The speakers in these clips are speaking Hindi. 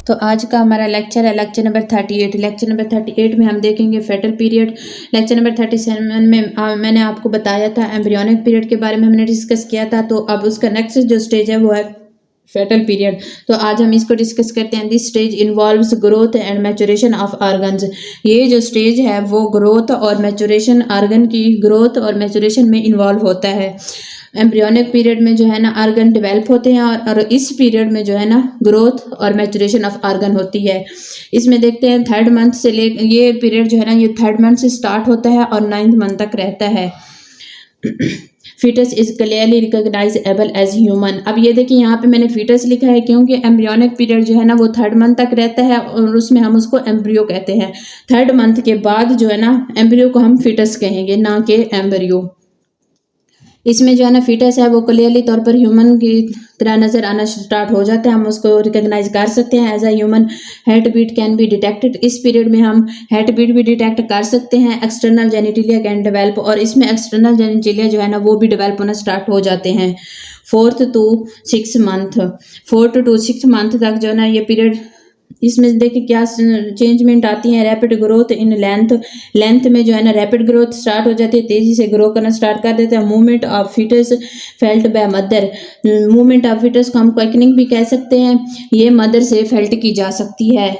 तो आज का हमारा लेक्चर है लेक्चर नंबर 38। लेक्चर नंबर 38 में हम देखेंगे फेटल पीरियड। लेक्चर नंबर 37 में मैंने आपको बताया था एम्ब्रियोनिक पीरियड के बारे में हमने डिस्कस किया था। तो अब उसका नेक्स्ट जो स्टेज है वो है फेटल पीरियड। तो आज हम इसको डिस्कस करते हैं। This stage involves growth and maturation of organs. ये जो स्टेज है वो ग्रोथ और मैचुरेशन, ऑर्गन की ग्रोथ और मैचुरेशन में इन्वॉल्व होता है। एम्ब्रियोनिक पीरियड में जो है ना ऑर्गन डेवलप होते हैं और इस पीरियड में जो है ना ग्रोथ और मैचुरेशन ऑफ ऑर्गन होती है। इसमें देखते हैं थर्ड मंथ से ये पीरियड जो है ना ये थर्ड मंथ से स्टार्ट होता है और 9th मंथ तक रहता है। Foetus is clearly recognizable as human. अब ये देखिए यहाँ पे मैंने फीटस लिखा है क्योंकि एम्ब्रियोनिक पीरियड जो है ना वो 3rd मंथ तक रहता है और उसमें हम उसको एम्ब्रियो कहते हैं। 3rd मंथ के बाद जो है ना एम्ब्रियो को हम फीटस कहेंगे, ना कि एम्ब्रियो। इसमें जो है ना फीटस है वो क्लियरली तौर पर ह्यूमन की तरह नजर आना स्टार्ट हो जाता है। हम उसको रिकॉग्नाइज कर सकते हैं as a human. Heart beat can be detected. इस पीरियड में हम हार्ट बीट भी डिटेक्ट कर सकते हैं। एक्सटर्नल जेनिटिलिया कैन डेवलप, और इसमें एक्सटर्नल जेनिटिलिया जो है ना वो भी डेवलप होना स्टार्ट हो जाते हैं। 4th to 6th month, 4th to 6th month तक जो है ना ये पीरियड, इसमें देखिए क्या चेंजमेंट आती है। रैपिड ग्रोथ इन लेंथ में जो है ना रैपिड ग्रोथ स्टार्ट हो जाती है, तेजी से ग्रो करना स्टार्ट कर देते हैं। Movement of foetus felt by mother. Movement of foetus को हम क्वेकनिंग भी कह सकते हैं। ये मदर से फेल्ट की जा सकती है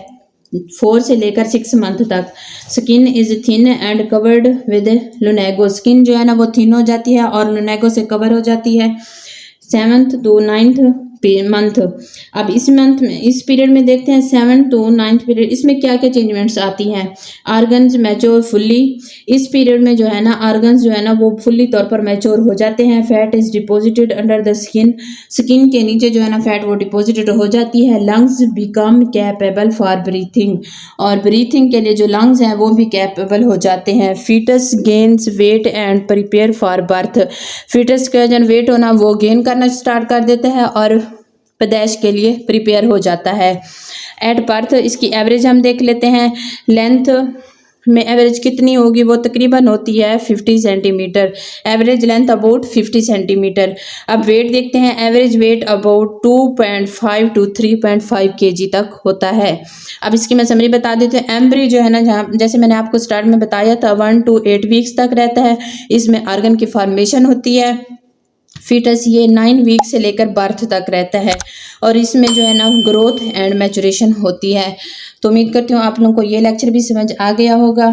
4 से लेकर 6 मंथ तक। Skin is thin and covered with lanugo. Skin जो है ना वो थिन हो जाती है और लुनेगो से कवर हो जाती है। 7th to 9th month. अब इस मंथ में, इस पीरियड में देखते हैं 7th to 9th पीरियड, इसमें क्या क्या चेंजमेंट्स आती हैं। Organs mature fully. इस पीरियड में जो है ना ऑर्गन्स जो है ना वो फुल्ली तौर पर मैच्योर हो जाते हैं। Fat is deposited under the skin. Skin के नीचे जो है ना फैट वो डिपॉजिटेड हो जाती है। Lungs become capable for breathing, और ब्रीथिंग के लिए जो लंग्स हैं वो भी कैपेबल हो जाते हैं। Foetus gains weight and prepare for birth. Foetus का जो वेट होना वो गेन करना स्टार्ट कर देता है और पैदाइश के लिए प्रिपेयर हो जाता है। एट बर्थ इसकी एवरेज हम देख लेते हैं। लेंथ में एवरेज कितनी होगी, वो तकरीबन होती है 50 centimetre. Average length about 50 centimetre. अब वेट देखते हैं। Average weight about 2.5 to 3.5 kg तक होता है। अब इसकी मैं समरी बता देती हूँ। एम्ब्री जो है ना, जहाँ जैसे मैंने आपको स्टार्ट में बताया था 1 to 8 वीक्स तक रहता है। इसमें ऑर्गन की फॉर्मेशन होती है। फीटस ये 9 वीक से लेकर बर्थ तक रहता है और इसमें जो है ना ग्रोथ एंड मैचुरेशन होती है। तो उम्मीद करती हूँ आप लोगों को ये लेक्चर भी समझ आ गया होगा।